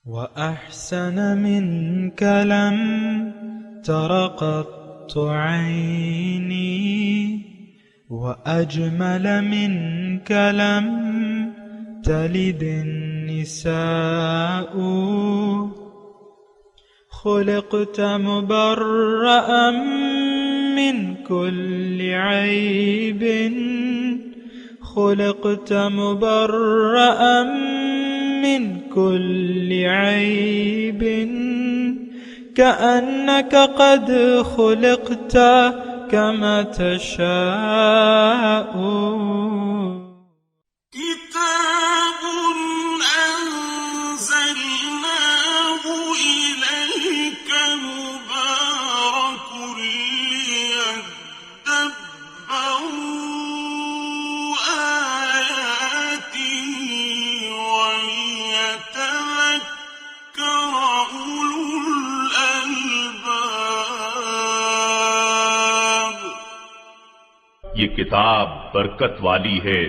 وأحسن منك لم تر قط عيني وأجمل منك لم تلد النساء خلقت مبرأ من كل عيب خلقت مبرأ من كل عيب كأنك قد خلقت كما تشاء كتاب أنزلناه إليك مبارك ليدبروا آياته وليتذكر أولو الألباب۔ یہ کتاب برکت والی ہے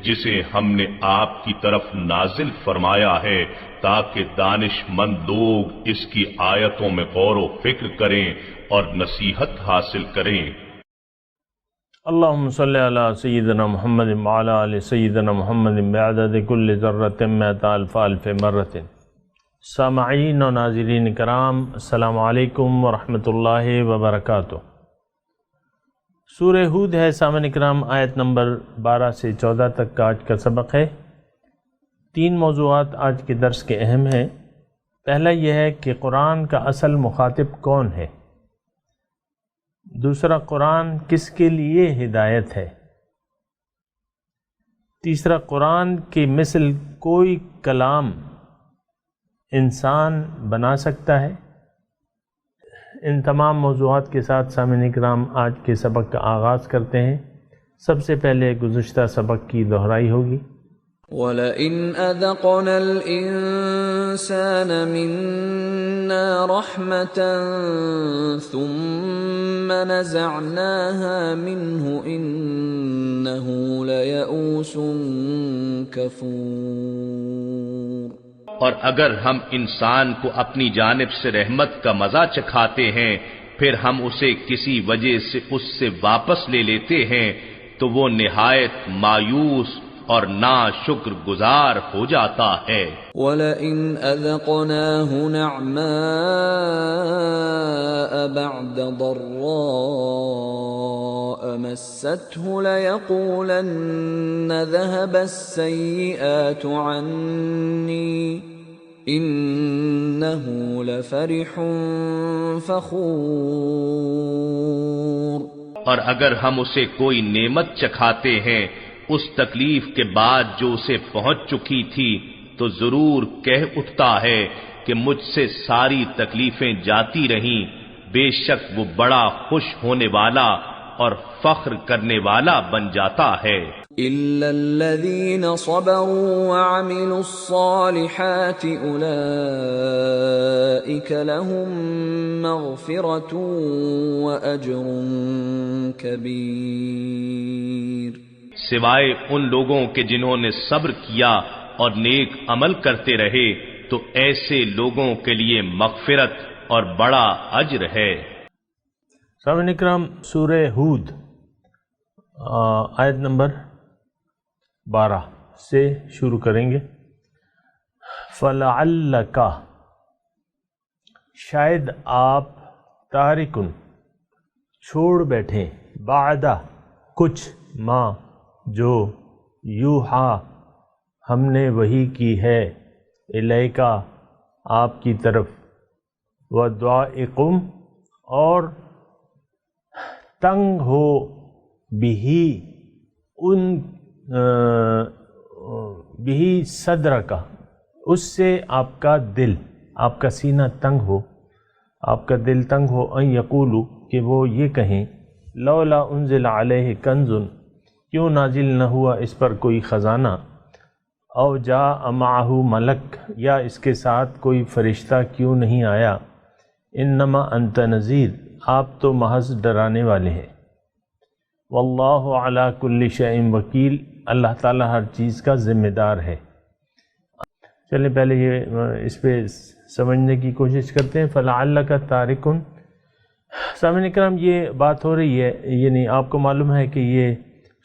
جسے ہم نے آپ کی طرف نازل فرمایا ہے تاکہ دانش مند لوگ اس کی آیتوں میں غور و فکر کریں اور نصیحت حاصل کریں۔ اللہم صلی علی سیدنا محمد وعلی آل سیدنا محمد بعدد کل ذرۃ مئۃ الف الف مرۃ۔ سامعین و ناظرین کرام، السلام علیکم ورحمۃ اللہ وبرکاتہ۔ سورہ ہود ہے سامعین کرام، آیت نمبر 12 سے 14 تک کا آج کا سبق ہے۔ 3 موضوعات آج کے درس کے اہم ہیں۔ پہلا یہ ہے کہ قرآن کا اصل مخاطب کون ہے، دوسرا قرآن کس کے لیے ہدایت ہے، تیسرا قرآن کی مثل کوئی کلام انسان بنا سکتا ہے۔ ان تمام موضوعات کے ساتھ سامعین اکرام آج کے سبق کا آغاز کرتے ہیں۔ سب سے پہلے گزشتہ سبق کی دہرائی ہوگی۔ وَلَئِنْ أَذَقْنَا الْإِنسَانَ مِنَّا رَحْمَةً ثُمَّ نَزَعْنَاهَا مِنْهُ إِنَّهُ لَيَئُوسٌ كَفُورٌ۔ اور اگر ہم انسان کو اپنی جانب سے رحمت کا مزہ چکھاتے ہیں پھر ہم اسے کسی وجہ سے اس سے واپس لے لیتے ہیں تو وہ نہایت مایوس اور ناشکر گزار ہو جاتا ہے۔ وَلَئِنْ أَذَقْنَاهُ نَعْمَاءَ بَعْدَ ضَرَّاءَ مَسَّتْهُ لَيَقُولَنَّ ذَهَبَ السَّيِّئَاتُ عَنِّي إِنَّهُ لَفَرِحٌ فَخُورٌ۔ اور اگر ہم اسے کوئی نعمت چکھاتے ہیں اس تکلیف کے بعد جو اسے پہنچ چکی تھی تو ضرور کہہ اٹھتا ہے کہ مجھ سے ساری تکلیفیں جاتی رہیں، بے شک وہ بڑا خوش ہونے والا اور فخر کرنے والا بن جاتا ہے۔ إِلَّا الَّذِينَ صَبَرُوا وَعَمِلُوا الصَّالِحَاتِ أُولَئِكَ لَهُم مَّغْفِرَةٌ وَأَجْرٌ كَبِيرٌ۔ سوائے ان لوگوں کے جنہوں نے صبر کیا اور نیک عمل کرتے رہے تو ایسے لوگوں کے لیے مغفرت اور بڑا اجر ہے۔ سامعین اکرام، سورہ ہود آیت نمبر 12 سے شروع کریں گے۔ فَلَعَلَّكَ، شاید آپ، تارکن، چھوڑ بیٹھیں، بعد، کچھ، ما، جو، یوحا، ہم نے وحی کی ہے، الیکا، آپ کی طرف، وَضَائِقُمْ، اور تنگ ہو، بِہِ، ان بِہِ صدر کا، اس سے آپ کا دل، آپ کا سینہ تنگ ہو، آپ کا دل تنگ ہو، ان یقولو، کہ وہ یہ کہیں، لولا انزل علیہ کنز، کیوں نازل نہ ہوا اس پر کوئی خزانہ، او جاء معہ ملک، یا اس کے ساتھ کوئی فرشتہ کیوں نہیں آیا، انما انت نذیر، آپ تو محض ڈرانے والے ہیں، واللہ علی کل شیء وکیل، اللہ تعالیٰ ہر چیز کا ذمہ دار ہے۔ چلیں پہلے یہ اس پہ سمجھنے کی کوشش کرتے ہیں. فَلَعَلَّكَ تَارِكٌ. سامعین کرام یہ بات ہو رہی ہے، یعنی آپ کو معلوم ہے کہ یہ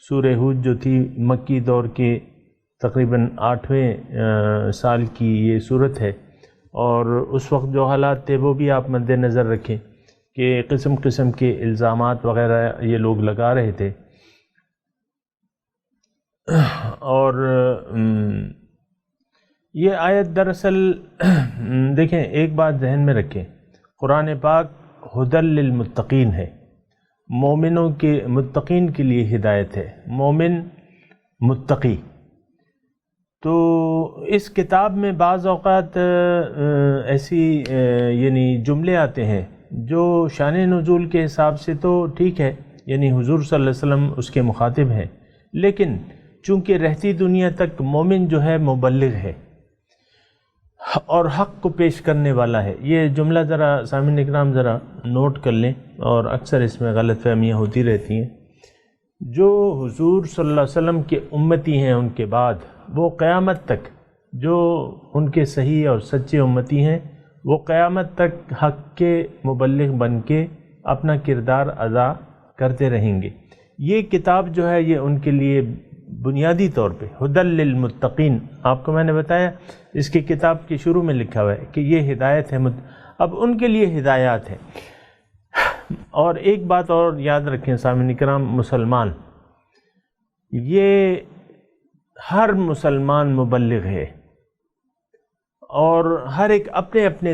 سورہ ہود جو تھی مکی دور کے تقریباً 8ویں سال کی یہ صورت ہے، اور اس وقت جو حالات تھے وہ بھی آپ مد نظر رکھیں کہ قسم قسم کے الزامات وغیرہ یہ لوگ لگا رہے تھے. اور یہ آیت دراصل دیکھیں ایک بات ذہن میں رکھیں، قرآن پاک ہدی للمتقین ہے، مومنوں کے متقین کے لیے ہدایت ہے، مومن متقی. تو اس کتاب میں بعض اوقات ایسی یعنی جملے آتے ہیں جو شان نزول کے حساب سے تو ٹھیک ہے، یعنی حضور صلی اللہ علیہ وسلم اس کے مخاطب ہیں، لیکن چونکہ رہتی دنیا تک مومن جو ہے مبلغ ہے اور حق کو پیش کرنے والا ہے. یہ جملہ ذرا سامعین اکرام ذرا نوٹ کر لیں، اور اکثر اس میں غلط فہمیاں ہوتی رہتی ہیں. جو حضور صلی اللہ علیہ وسلم کے امتی ہیں ان کے بعد، وہ قیامت تک جو ان کے صحیح اور سچے امتی ہیں وہ قیامت تک حق کے مبلغ بن کے اپنا کردار ادا کرتے رہیں گے. یہ کتاب جو ہے یہ ان کے لیے بنیادی طور پہ ہدی للمتقین، آپ کو میں نے بتایا اس کی کتاب کے شروع میں لکھا ہوا ہے کہ یہ ہدایت ہے، اب ان کے لیے ہدایات ہے. اور ایک بات اور یاد رکھیں سامعین کرام، مسلمان، یہ ہر مسلمان مبلغ ہے، اور ہر ایک اپنے اپنے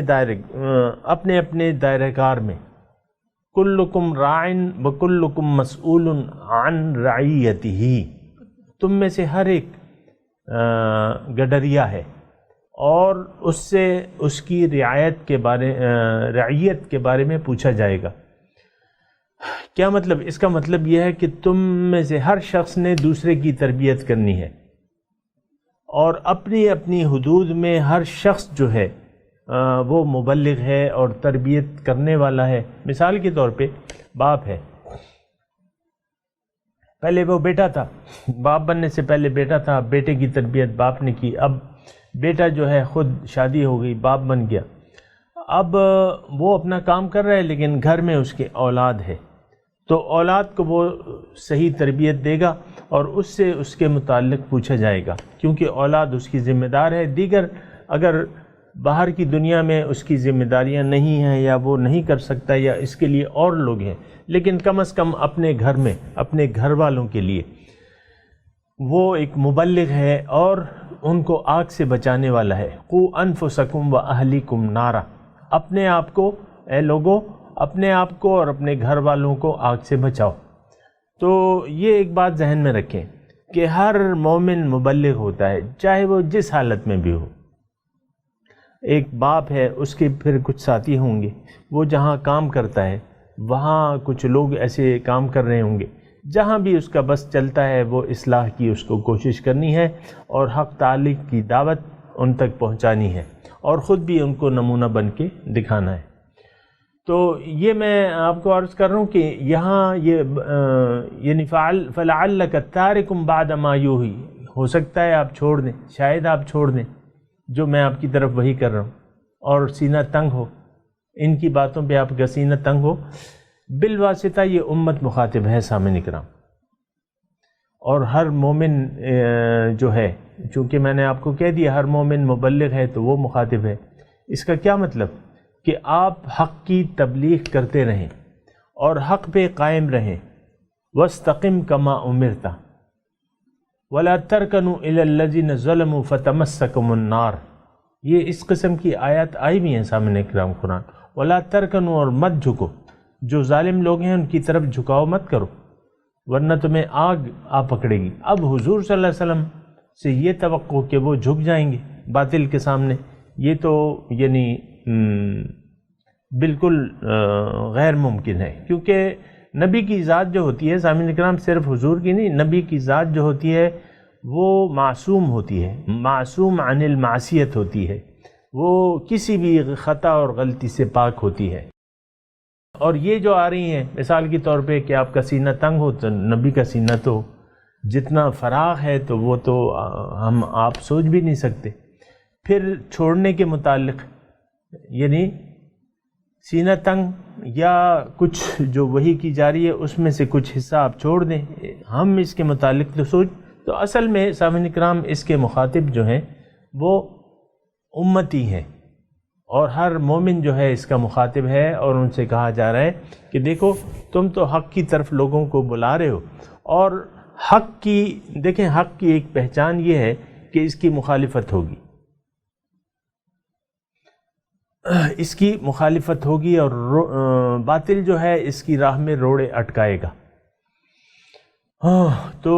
دائرہ کار میں. کلکم راعن وکلکم مسئول عن رعیتہ، تم میں سے ہر ایک گڈریا ہے اور اس سے اس کی رعایت کے بارے میں پوچھا جائے گا. کیا مطلب؟ اس کا مطلب یہ ہے کہ تم میں سے ہر شخص نے دوسرے کی تربیت کرنی ہے، اور اپنی اپنی حدود میں ہر شخص جو ہے وہ مبلغ ہے اور تربیت کرنے والا ہے. مثال کے طور پہ باپ ہے، پہلے وہ بیٹا تھا، باپ بننے سے پہلے بیٹا تھا، بیٹے کی تربیت باپ نے کی. اب بیٹا جو ہے خود شادی ہو گئی، باپ بن گیا، اب وہ اپنا کام کر رہا ہے لیکن گھر میں اس کے اولاد ہے، تو اولاد کو وہ صحیح تربیت دے گا اور اس سے اس کے متعلق پوچھا جائے گا، کیونکہ اولاد اس کی ذمہ دار ہے. دیگر اگر باہر کی دنیا میں اس کی ذمہ داریاں نہیں ہیں یا وہ نہیں کر سکتا یا اس کے لیے اور لوگ ہیں، لیکن کم از کم اپنے گھر میں اپنے گھر والوں کے لیے وہ ایک مبلغ ہے اور ان کو آگ سے بچانے والا ہے. قوا انفسکم واہلیکم نارا، اپنے آپ کو، اے لوگوں، اپنے آپ کو اور اپنے گھر والوں کو آگ سے بچاؤ. تو یہ ایک بات ذہن میں رکھیں کہ ہر مومن مبلغ ہوتا ہے، چاہے وہ جس حالت میں بھی ہو. ایک باپ ہے، اس کے پھر کچھ ساتھی ہوں گے، وہ جہاں کام کرتا ہے وہاں کچھ لوگ ایسے کام کر رہے ہوں گے، جہاں بھی اس کا بس چلتا ہے وہ اصلاح کی اس کو کوشش کرنی ہے اور حق تعلیق کی دعوت ان تک پہنچانی ہے، اور خود بھی ان کو نمونہ بن کے دکھانا ہے. تو یہ میں آپ کو عرض کر رہا ہوں کہ یہاں یہ یعنی فَلَعَلَّكَ تَارِكٌ بَعْدَ مَا يُوحِي، ہو سکتا ہے آپ چھوڑ دیں، شاید آپ چھوڑ دیں جو میں آپ کی طرف وحی کر رہا ہوں، اور سینہ تنگ ہو، ان کی باتوں پہ آپ کا سینہ تنگ ہو. بالواسطہ یہ امت مخاطب ہے سامعین کرام، اور ہر مومن جو ہے، چونکہ میں نے آپ کو کہہ دیا ہر مومن مبلغ ہے تو وہ مخاطب ہے. اس کا کیا مطلب؟ کہ آپ حق کی تبلیغ کرتے رہیں اور حق پہ قائم رہیں. وَاسْتَقِمْ كَمَا أُمِرْتَ وَلَا تَرْكَنُوا إِلَى الَّذِينَ ظَلَمُوا فَتَمَسَّكُمُ النَّارُ. یہ اس قسم کی آیات آئی بھی ہیں سامنے کرام قرآن. وَلَا تَرْكَنُوا، اور مت جھکو، جو ظالم لوگ ہیں ان کی طرف جھکاؤ مت کرو ورنہ تمہیں آگ آ پکڑے گی. اب حضور صلی اللہ علیہ وسلم سے یہ توقع کہ وہ جھک جائیں گے باطل کے سامنے، یہ تو یعنی بالکل غیر ممکن ہے. کیونکہ نبی کی ذات جو ہوتی ہے سامعین اکرام، صرف حضور کی نہیں، نبی کی ذات جو ہوتی ہے وہ معصوم ہوتی ہے، معصوم عن المعصیت ہوتی ہے، وہ کسی بھی خطا اور غلطی سے پاک ہوتی ہے. اور یہ جو آ رہی ہیں مثال کے طور پہ کہ آپ کا سینہ تنگ ہو، تو نبی کا سینہ تو جتنا فراغ ہے تو وہ تو ہم آپ سوچ بھی نہیں سکتے. پھر چھوڑنے کے متعلق یعنی سینہ تنگ یا کچھ جو وحی کی جا رہی ہے اس میں سے کچھ حصہ آپ چھوڑ دیں، ہم اس کے متعلق تو اصل میں سامعین کرام اس کے مخاطب جو ہیں وہ امتی ہیں، اور ہر مومن جو ہے اس کا مخاطب ہے، اور ان سے کہا جا رہا ہے کہ دیکھو تم تو حق کی طرف لوگوں کو بلا رہے ہو، اور حق کی دیکھیں حق کی ایک پہچان یہ ہے کہ اس کی مخالفت ہوگی، اس کی مخالفت ہوگی، اور باطل جو ہے اس کی راہ میں روڑے اٹکائے گا۔ تو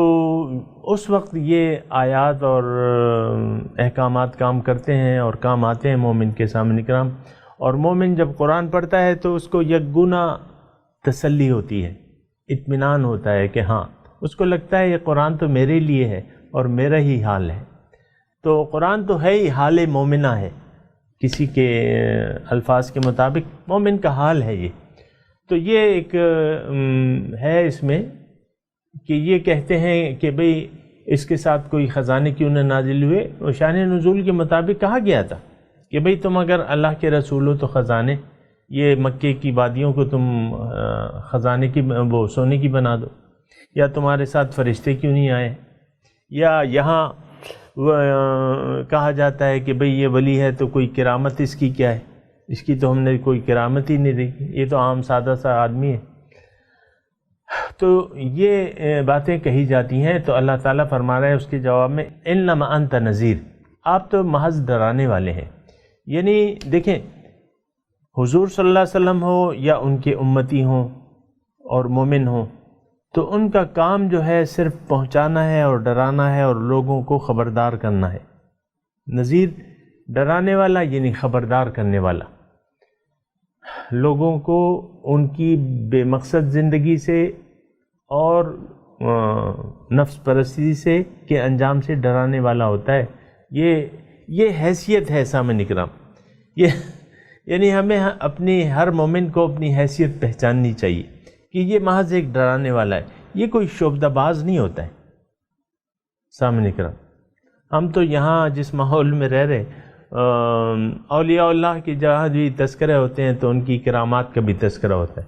اس وقت یہ آیات اور احکامات کام کرتے ہیں اور کام آتے ہیں مومن کے سامنے کرام، اور مومن جب قرآن پڑھتا ہے تو اس کو یکگنا تسلی ہوتی ہے، اطمینان ہوتا ہے کہ ہاں اس کو لگتا ہے یہ قرآن تو میرے لیے ہے اور میرا ہی حال ہے۔ تو قرآن تو ہے ہی حال مومنہ ہے، کسی کے الفاظ کے مطابق مومن کا حال ہے یہ۔ تو یہ ایک ہے اس میں کہ یہ کہتے ہیں کہ بھئی اس کے ساتھ کوئی خزانے کیوں نہ نازل ہوئے، اور شان نزول کے مطابق کہا گیا تھا کہ بھئی تم اگر اللہ کے رسول ہو تو خزانے، یہ مکے کی وادیوں کو تم خزانے کی وہ سونے کی بنا دو، یا تمہارے ساتھ فرشتے کیوں نہیں آئے، یا یہاں کہا جاتا ہے کہ بھئی یہ ولی ہے تو کوئی کرامت اس کی کیا ہے، اس کی تو ہم نے کوئی کرامت ہی نہیں دیکھی، یہ تو عام سادہ سا آدمی ہے۔ تو یہ باتیں کہی جاتی ہیں، تو اللہ تعالیٰ فرما رہا ہے اس کے جواب میں انما انت نذیر، آپ تو محض ڈرانے والے ہیں۔ یعنی دیکھیں حضور صلی اللہ علیہ وسلم ہو یا ان کے امتی ہوں اور مومن ہوں، تو ان کا کام جو ہے صرف پہنچانا ہے اور ڈرانا ہے اور لوگوں کو خبردار کرنا ہے۔ نذیر ڈرانے والا یعنی خبردار کرنے والا، لوگوں کو ان کی بے مقصد زندگی سے اور نفس پرستی سے کے انجام سے ڈرانے والا ہوتا ہے۔ یہ حیثیت ہے سامعین کرام، یہ یعنی ہمیں اپنی ہر مومن کو اپنی حیثیت پہچاننی چاہیے کہ یہ محض ایک ڈرانے والا ہے، یہ کوئی شعبدہ باز نہیں ہوتا ہے۔ سامعین کرام ہم تو یہاں جس ماحول میں رہ رہے اولیاء اللہ کے جہاں بھی تذکرے ہوتے ہیں تو ان کی کرامات کا بھی تذکرہ ہوتا ہے۔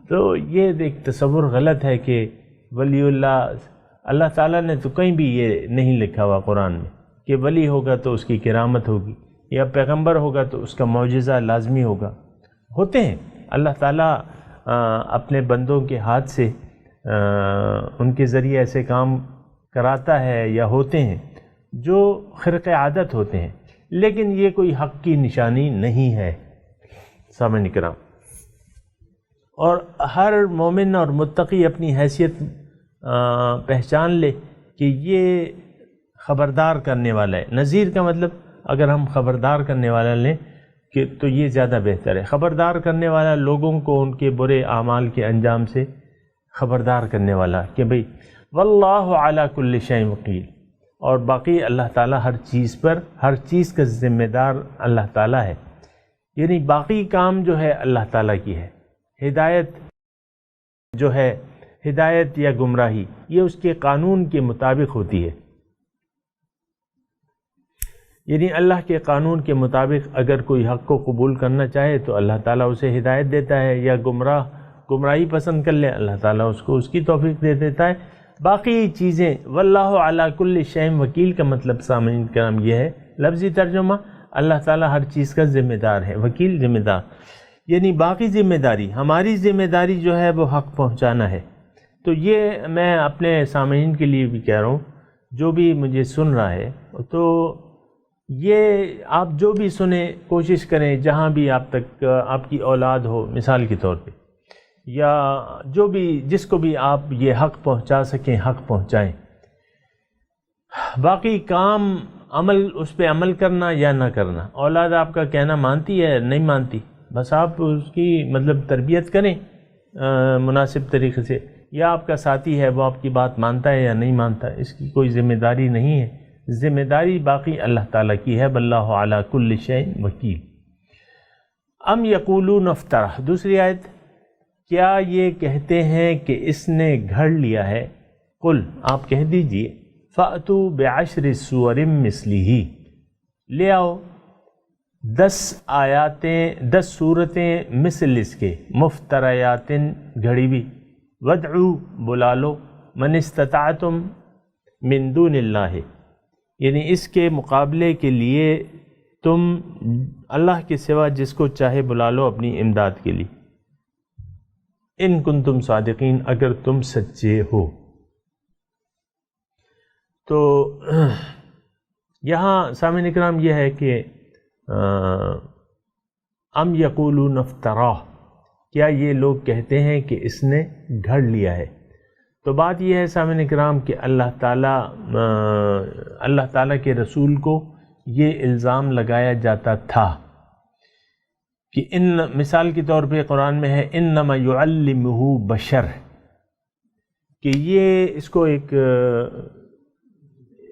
تو یہ ایک تصور غلط ہے کہ ولی اللہ تعالیٰ نے تو کہیں بھی یہ نہیں لکھا ہوا قرآن میں کہ ولی ہوگا تو اس کی کرامت ہوگی، یا پیغمبر ہوگا تو اس کا معجزہ لازمی ہوگا۔ ہوتے ہیں اللہ تعالیٰ اپنے بندوں کے ہاتھ سے ان کے ذریعے ایسے کام کراتا ہے یا ہوتے ہیں جو خرق عادت ہوتے ہیں، لیکن یہ کوئی حق کی نشانی نہیں ہے سامعین کرام۔ اور ہر مومن اور متقی اپنی حیثیت پہچان لے کہ یہ خبردار کرنے والا ہے۔ نذیر کا مطلب اگر ہم خبردار کرنے والا لیں کہ تو یہ زیادہ بہتر ہے۔ خبردار کرنے والا لوگوں کو ان کے برے اعمال کے انجام سے خبردار کرنے والا کہ بھئی واللہ علی کل شیء وکیل، اور باقی اللہ تعالیٰ ہر چیز پر، ہر چیز کا ذمہ دار اللہ تعالیٰ ہے، یعنی باقی کام جو ہے اللہ تعالیٰ کی ہے۔ ہدایت جو ہے، ہدایت یا گمراہی، یہ اس کے قانون کے مطابق ہوتی ہے، یعنی اللہ کے قانون کے مطابق اگر کوئی حق کو قبول کرنا چاہے تو اللہ تعالیٰ اسے ہدایت دیتا ہے، یا گمراہی پسند کر لے اللہ تعالیٰ اس کو اس کی توفیق دے دیتا ہے۔ باقی چیزیں واللہ علی کل شیء وکیل کا مطلب سامعین کرام یہ ہے، لفظی ترجمہ اللہ تعالیٰ ہر چیز کا ذمہ دار ہے، وکیل ذمہ دار، یعنی باقی ذمہ داری، ہماری ذمہ داری جو ہے وہ حق پہنچانا ہے۔ تو یہ میں اپنے سامعین کے لیے بھی کہہ رہا ہوں، جو بھی مجھے سن رہا ہے، تو یہ آپ جو بھی سنیں کوشش کریں جہاں بھی آپ تک آپ کی اولاد ہو مثال کے طور پہ، یا جو بھی جس کو بھی آپ یہ حق پہنچا سکیں حق پہنچائیں۔ باقی کام اس پہ عمل کرنا یا نہ کرنا، اولاد آپ کا کہنا مانتی ہے نہیں مانتی، بس آپ اس کی مطلب تربیت کریں مناسب طریقے سے، یا آپ کا ساتھی ہے وہ آپ کی بات مانتا ہے یا نہیں مانتا، اس کی کوئی ذمہ داری نہیں ہے، ذمہ داری باقی اللہ تعالیٰ کی ہے۔ واللہ علی کل شیء وکیل۔ ام یقولون افترا، دوسری آیت، کیا یہ کہتے ہیں کہ اس نے گھڑ لیا ہے؟ قل، آپ کہہ دیجئے فَأْتُوا بِعَشْرِ سُوَرٍ مِثْلِهِ، لے آؤ 10 صورتیں مثل اس کے، مفتریات گھڑی ہوئی، وَادْعُوا بلا لو، مَنِ اسْتَطَعْتُم مِّن دُونِ اللّہ، یعنی اس کے مقابلے کے لیے تم اللہ کے سوا جس کو چاہے بلا لو اپنی امداد کے لیے، ان کنتم صادقین، اگر تم سچے ہو۔ تو یہاں سامعین اکرام یہ ہے کہ ام یقولون افتراہ، کیا یہ لوگ کہتے ہیں کہ اس نے گھڑ لیا ہے؟ تو بات یہ ہے سامعین اکرام کہ اللہ تعالیٰ کے رسول کو یہ الزام لگایا جاتا تھا کہ مثال کے طور پہ قرآن میں ہے انما یعلمہ بشر، کہ یہ اس کو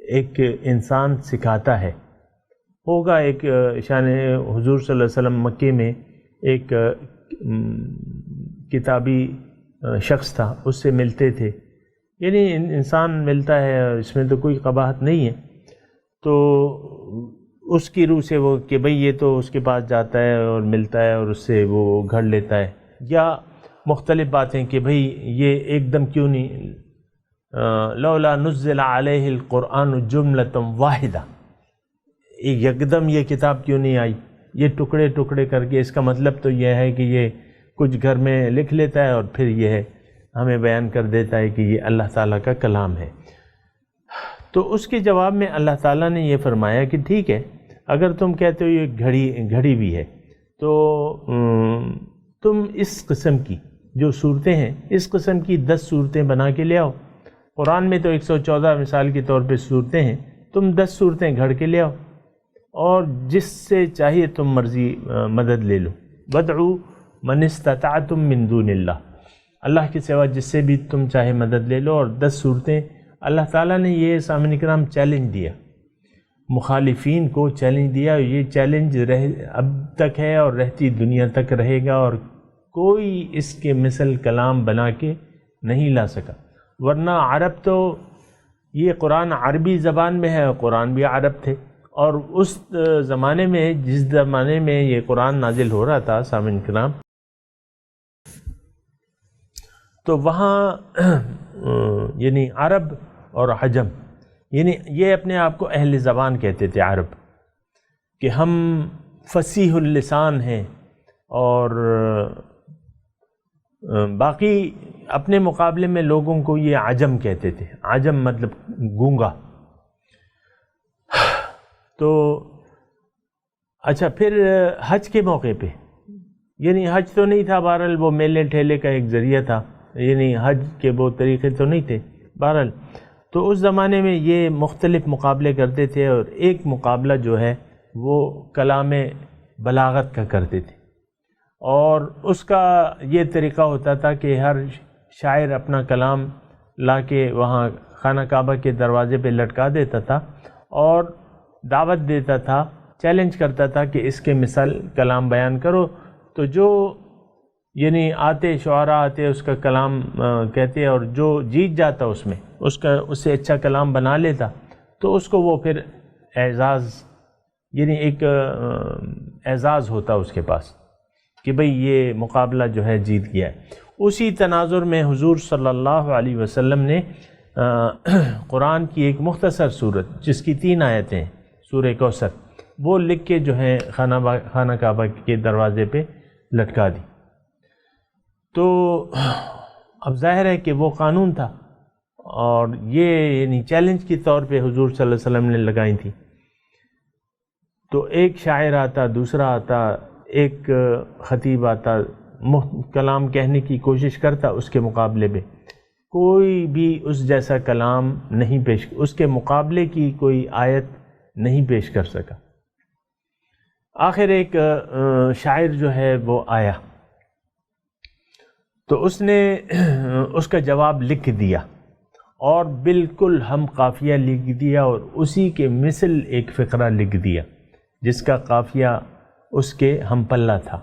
ایک انسان سکھاتا ہے، ہوگا ایک شان حضور صلی اللہ علیہ وسلم مکے میں ایک کتابی شخص تھا، اس سے ملتے تھے، یعنی انسان ملتا ہے، اس میں تو کوئی قباحت نہیں ہے، تو اس کی روح سے وہ کہ بھئی یہ تو اس کے پاس جاتا ہے اور ملتا ہے اور اس سے وہ گھڑ لیتا ہے، یا مختلف باتیں کہ بھئی یہ ایک دم کیوں نہیں لولا نزل علیہ القرآن جملۃ واحدہ، یکدم یہ کتاب کیوں نہیں آئی، یہ ٹکڑے ٹکڑے کر کے، اس کا مطلب تو یہ ہے کہ یہ کچھ گھر میں لکھ لیتا ہے اور پھر یہ ہے ہمیں بیان کر دیتا ہے کہ یہ اللہ تعالیٰ کا کلام ہے۔ تو اس کے جواب میں اللہ تعالیٰ نے یہ فرمایا کہ ٹھیک ہے، اگر تم کہتے ہو یہ گھڑی بھی ہے، تو تم اس قسم کی جو صورتیں ہیں، اس قسم کی 10 صورتیں بنا کے لے آؤ۔ قرآن میں تو 114 مثال کے طور پہ صورتیں ہیں، تم 10 صورتیں گھڑ کے لے آؤ اور جس سے چاہیے تم مرضی مدد لے لو۔ وَادْعُوا مَنِ اسْتَطَعْتُم مِّن دُونِ اللّہ، اللہ کے سوا جس سے بھی تم چاہے مدد لے لو، اور 10 صورتیں اللہ تعالیٰ نے یہ سامعین کرام چیلنج دیا، مخالفین کو چیلنج دیا، یہ چیلنج اب تک ہے اور رہتی دنیا تک رہے گا، اور کوئی اس کے مثل کلام بنا کے نہیں لا سکا، ورنہ عرب تو یہ قرآن عربی زبان میں ہے، قرآن بھی عرب تھے، اور اس زمانے میں جس زمانے میں یہ قرآن نازل ہو رہا تھا سامعین کرام، تو وہاں یعنی عرب اور عجم، یعنی یہ اپنے آپ کو اہل زبان کہتے تھے عرب، کہ ہم فصیح اللسان ہیں، اور باقی اپنے مقابلے میں لوگوں کو یہ عجم کہتے تھے، عجم مطلب گونگا۔ تو اچھا، پھر حج کے موقع پہ، یعنی حج تو نہیں تھا، بہرحال وہ میلے ٹھیلے کا ایک ذریعہ تھا، یعنی حج کے وہ طریقے تو نہیں تھے بہرحال، تو اس زمانے میں یہ مختلف مقابلے کرتے تھے، اور ایک مقابلہ جو ہے وہ کلام بلاغت کا کرتے تھے، اور اس کا یہ طریقہ ہوتا تھا کہ ہر شاعر اپنا کلام لا کے وہاں خانہ کعبہ کے دروازے پہ لٹکا دیتا تھا اور دعوت دیتا تھا، چیلنج کرتا تھا کہ اس کے مثال کلام بیان کرو، تو جو یعنی آتے شعراء آتے اس کا کلام کہتے، اور جو جیت جاتا اس سے اچھا کلام بنا لیتا، تو اس کو وہ پھر اعزاز، یعنی ایک اعزاز ہوتا اس کے پاس کہ بھئی یہ مقابلہ جو ہے جیت گیا ہے۔ اسی تناظر میں حضور صلی اللہ علیہ وسلم نے قرآن کی ایک مختصر صورت جس کی 3 آیتیں ہیں، سورہ کوثر، وہ لکھ کے جو ہے خانہ کعبہ کے دروازے پہ لٹکا دی۔ تو اب ظاہر ہے کہ وہ قانون تھا، اور یہ یعنی چیلنج کے طور پہ حضور صلی اللہ علیہ وسلم نے لگائی تھی۔ تو ایک شاعر آتا، دوسرا آتا، ایک خطیب آتا، کلام کہنے کی کوشش کرتا، اس کے مقابلے میں کوئی بھی اس جیسا کلام نہیں اس کے مقابلے کی کوئی آیت نہیں پیش کر سکا۔ آخر ایک شاعر جو ہے وہ آیا، تو اس نے اس کا جواب لکھ دیا، اور بالکل ہم قافیہ لکھ دیا، اور اسی کے مثل ایک فقرہ لکھ دیا جس کا قافیہ اس کے ہم پلہ تھا،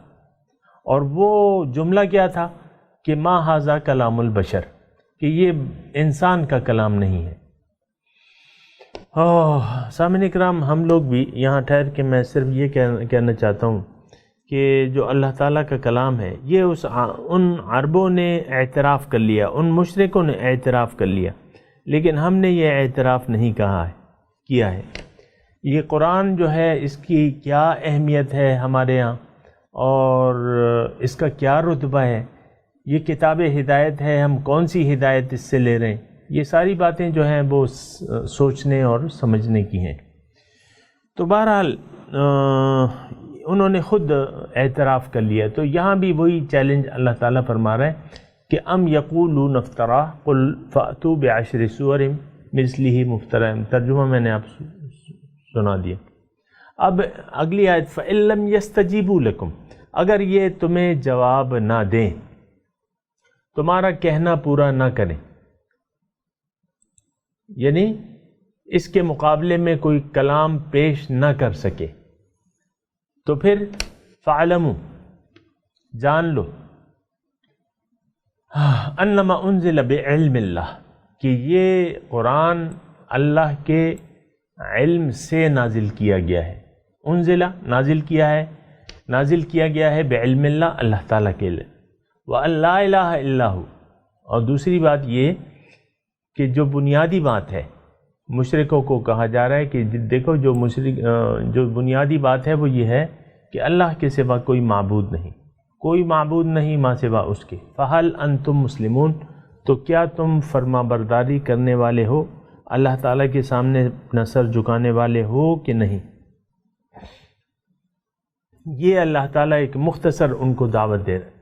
اور وہ جملہ کیا تھا کہ ما ھذا کلام البشر، کہ یہ انسان کا کلام نہیں ہے۔ سامعین کرام، ہم لوگ بھی یہاں ٹھہر کے میں صرف یہ کہنا چاہتا ہوں کہ جو اللہ تعالیٰ کا کلام ہے یہ ان عربوں نے اعتراف کر لیا، ان مشرکوں نے اعتراف کر لیا، لیکن ہم نے یہ اعتراف نہیں کیا ہے۔ یہ قرآن جو ہے اس کی کیا اہمیت ہے ہمارے ہاں اور اس کا کیا رتبہ ہے، یہ کتاب ہدایت ہے، ہم کون سی ہدایت اس سے لے رہے ہیں، یہ ساری باتیں جو ہیں وہ سوچنے اور سمجھنے کی ہیں۔ تو بہرحال انہوں نے خود اعتراف کر لیا، تو یہاں بھی وہی چیلنج اللہ تعالیٰ فرما رہے ہیں کہ ام یقولون افتراہ قل فأتوا بعشر سور مثلہ مفترا۔ ترجمہ میں نے آپ سنا دیا۔ اب اگلی آیت فإن لم یستجیبوا لکم، اگر یہ تمہیں جواب نہ دیں، تمہارا کہنا پورا نہ کریں، یعنی اس کے مقابلے میں کوئی کلام پیش نہ کر سکے، تو پھر فَاعْلَمُوا، جان لو، انما انزل بعلم اللہ، کہ یہ قرآن اللہ کے علم سے نازل کیا گیا ہے۔ انزلہ نازل کیا گیا ہے بعلم اللہ، اللہ تعالیٰ کے علم، وَأَن لَا إِلَٰهَ إِلَّا هُوَ، اور دوسری بات یہ کہ جو بنیادی بات ہے، مشرکوں کو کہا جا رہا ہے کہ دیکھو جو بنیادی بات ہے وہ یہ ہے کہ اللہ کے سوا کوئی معبود نہیں ماں سوا اس کے۔ فَهَلْ أَنْتُمْ مُسْلِمُونَ، تو کیا تم فرما برداری کرنے والے ہو، اللہ تعالیٰ کے سامنے اپنا سر جھکانے والے ہو کہ نہیں۔ یہ اللہ تعالیٰ ایک مختصر ان کو دعوت دے رہا ہے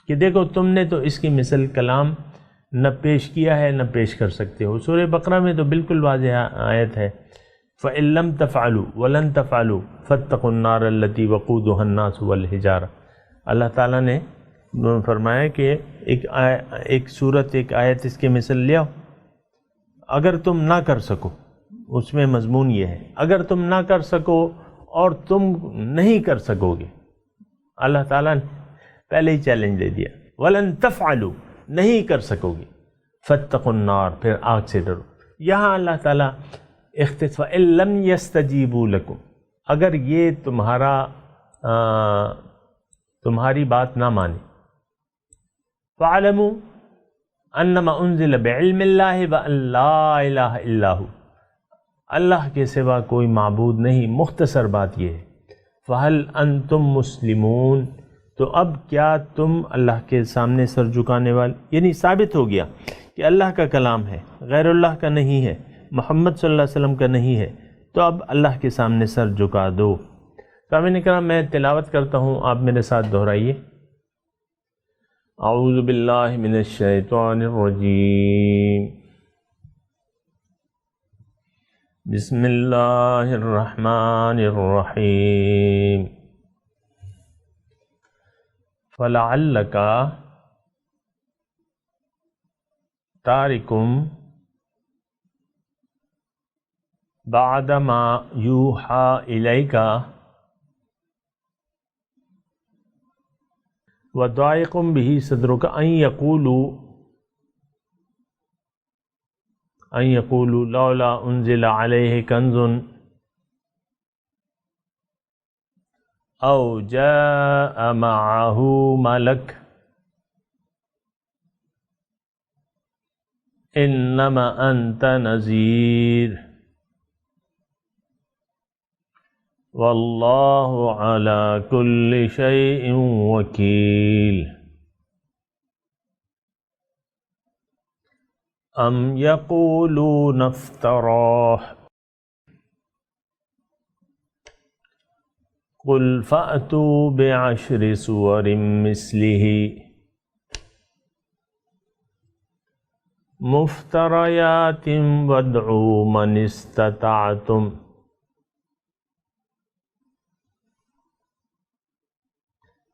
کہ دیکھو تم نے تو اس کی مثل کلام نہ پیش کیا ہے نہ پیش کر سکتے ہو۔ سورہ بقرہ میں تو بالکل واضح آیت ہے فَإِن لَّمْ تَفْعَلُوا وَلَن تَفْعَلُوا فَاتَّقُوا النَّارَ الَّتِي وَقُودُهَا النَّاسُ وَالْحِجَارَةُ۔ اللہ تعالیٰ نے فرمایا کہ ایک آیت اس کے مثل لے آؤ، اگر تم نہ کر سکو، اس میں مضمون یہ ہے اگر تم نہ کر سکو اور تم نہیں کر سکو گے، اللہ تعالیٰ نے پہلے ہی چیلنج دے دیا، وَلَن تَفْعَلُوا، نہیں کر سکو گے، فَاتَّقُوا النَّارَ، پھر آگ سے ڈرو۔ یہاں اللہ تعالیٰ فَإِن لَّمْ يَسْتَجِيبُوا لَكُمْ، اگر یہ تمہاری بات نہ مانے، فَاعْلَمُوا أَنَّمَا أُنزِلَ بِعِلْمِ اللَّهِ وَأَن لَا إِلَٰهَ إِلَّا هُوَ، اللہ کے سوا کوئی معبود نہیں، مختصر بات یہ ہے۔ فَهَلْ أَنْتُمْ مُسْلِمُونَ، تو اب کیا تم اللہ کے سامنے سر جھکانے والے، یعنی ثابت ہو گیا کہ اللہ کا کلام ہے، غیر اللہ کا نہیں ہے، محمد صلی اللہ علیہ وسلم کا نہیں ہے، تو اب اللہ کے سامنے سر جھکا دو۔ سامعین کرام، میں تلاوت کرتا ہوں، آپ میرے ساتھ دہرائیے۔ اعوذ باللہ من الشیطان الرجیم، بسم اللہ الرحمن الرحیم، فَلَعَلَّكَ تَارِكٌ بَعْدَ مَا يُوحَىٰ إِلَيْكَ وَضَائِقٌ بِهِ صَدْرُكَ أَن يَقُولُوا لَوْلَا أُنزِلَ عَلَيْهِ كَنزٌ أَوْ جَاءَ مَعَهُ مَلَكٌ إِنَّمَا أَنْتَ نَذِيرٌ وَاللَّهُ عَلَى كُلِّ شَيْءٍ وَكِيلٌ أَمْ يَقُولُونَ افْتَرَاهُ قُلْ فَأْتُوا بِعَشْرِ سُوَرٍ مِثْلِهِ مُفْتَرَيَاتٍ وَادْعُوا مَنِ اسْتَطَعْتُمْ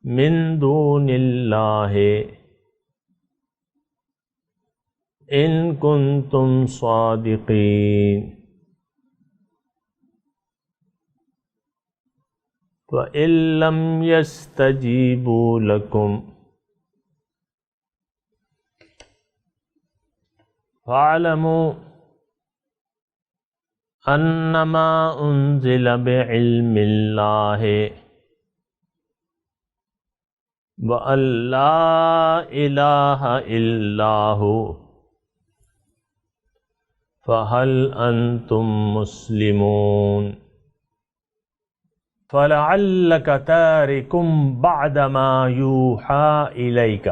مِن دُونِ اللَّهِ إِن كُنتُمْ صَادِقِينَ وَإِن لَّمْ يَسْتَجِيبُوا لَكُمْ فَاعْلَمُوا انما انزل بعلم اللہ وان لا الہ الا ھو فہل انتم مسلمون فلعلک تارک بعد ما یوحی الیک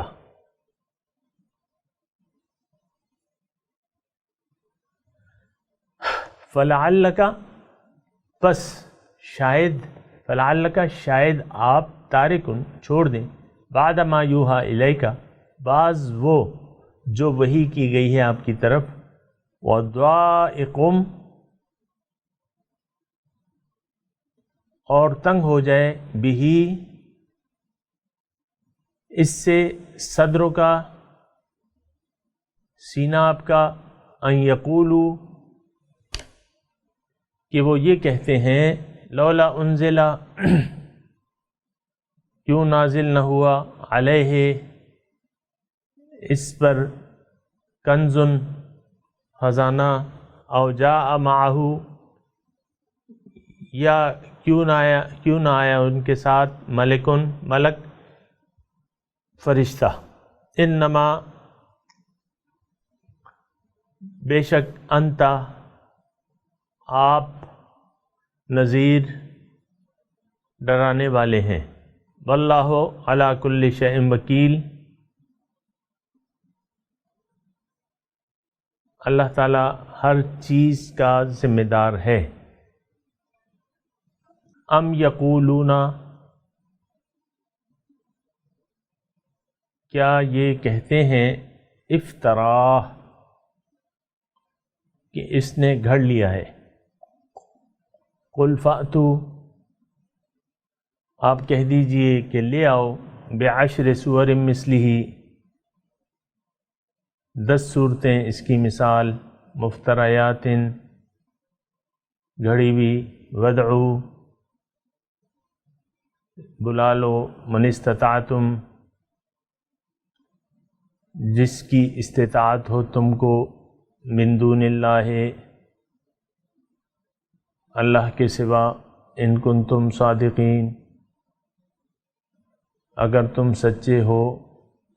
فلعلک پس شاید فلعلک شاید آپ تارکن چھوڑ دیں بعد ما یوحی الیک بعض وہ جو وحی کی گئی ہے آپ کی طرف وضائقم اور تنگ ہو جائے بہی اس سے صدروں کا سینہ آپ کا ان یقولو کہ وہ یہ کہتے ہیں لولا انزلہ کیوں نازل نہ ہوا علیہ اس پر کنزن خزانہ او جاء معہ یا کیوں نہ آیا ان کے ساتھ ملک فرشتہ انما بے شک انتا آپ نذیر ڈرانے والے ہیں واللہ علی کل شیء وکیل اللہ تعالی ہر چیز کا ذمہ دار ہے ام یقولون کیا یہ کہتے ہیں افترا کہ اس نے گھڑ لیا ہے قل فأتو آپ کہہ دیجئے کہ لے آؤ بعشر سور مثلہ 10 صورتیں اس کی مثال مفتریات گھڑی ہوئی ودعو بلا لو من استطعتم جس کی استطاعت ہو تم کو من دون اللہ اللہ کے سوا ان کنتم صادقین اگر تم سچے ہو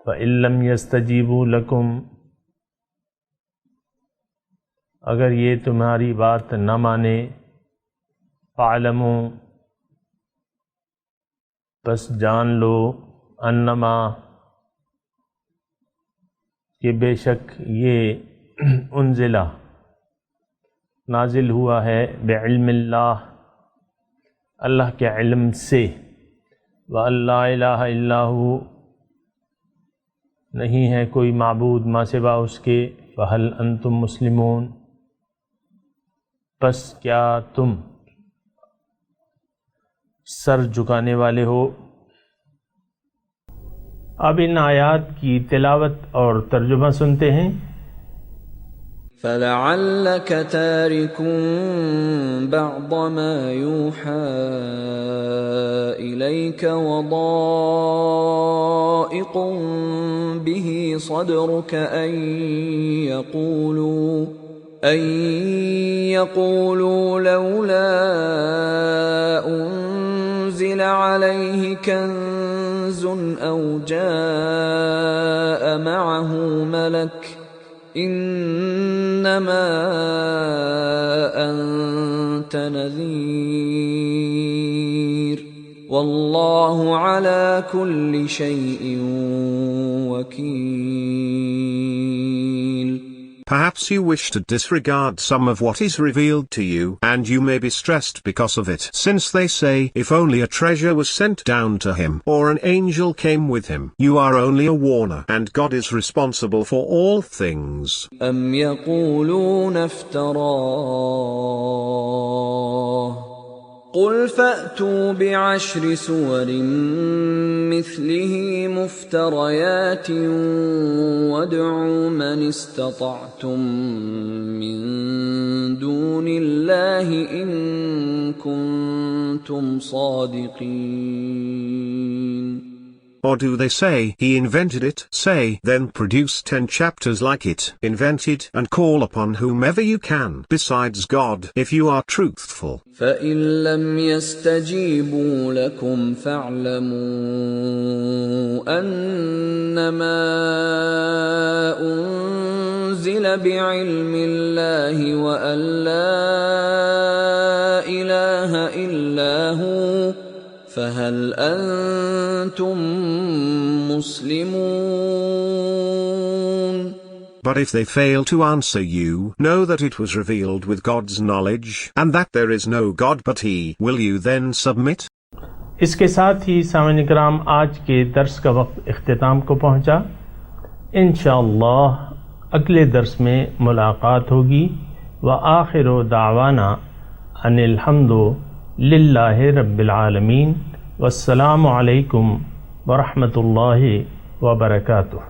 فإن لم يستجیبوا لکم اگر یہ تمہاری بات نہ مانے فاعلموا پس جان لو انما کہ بے شک یہ انزلہ نازل ہوا ہے بعلم اللہ اللہ کے علم سے وَأَن لَّا إِلَٰهَ إِلَّا هُوَ نہیں ہے کوئی معبود ما سوا اس کے فَهَلْ أَنْتُمْ مُسْلِمُونَ پس کیا تم سر جھکانے والے ہو اب ان آیات کی تلاوت اور ترجمہ سنتے ہیں فَلَعَلَّكَ تَارِكٌ بَعْضَ مَا يُوحَىٰ إِلَيْكَ وَضَائِقٌ بِهِ صَدْرُكَ أَن يَقُولُوا لَوْلَا أُنزِلَ عَلَيْهِ كَنزٌ أَوْ جَاءَ مَعَهُ مَلَكٌ انما انت نذیر واللہ علی کل شیء وکیل. Perhaps you wish to disregard some of what is revealed to you, and you may be stressed because of it. Since they say, if only a treasure was sent down to him, or an angel came with him, you are only a warner, and God is responsible for all things. ام یقولون افتراه قل فأتوا بعشر سور مثله مفتريات وادعوا من استطعتم من دون الله إن كنتم صادقين. Or do they say he invented it? Say, then produce 10 chapters like it, invented, and call upon whomever you can besides God, if you are truthful. فَإِن لَّمْ يَسْتَجِيبُوا لَكُمْ فَاعْلَمُوا أَنَّمَا أُنزِلَ بِعِلْمِ اللَّهِ وَأَن لَّا إِلَٰهَ إِلَّا هُوَ فَهَلْ أَنتُم مُّسْلِمُونَ؟ But if they fail to answer you, know that it was revealed with God's knowledge, and that there is no God but He. Will you then submit? اس کے ساتھ ہی سامعین کرام آج کے درس کا وقت اختتام کو پہنچا. انشاءاللہ اگلے درس میں ملاقات ہوگی. وآخر دعوانا ان الحمد للہ رب العالمین. والسلام علیکم ورحمۃ اللہ وبرکاتہ.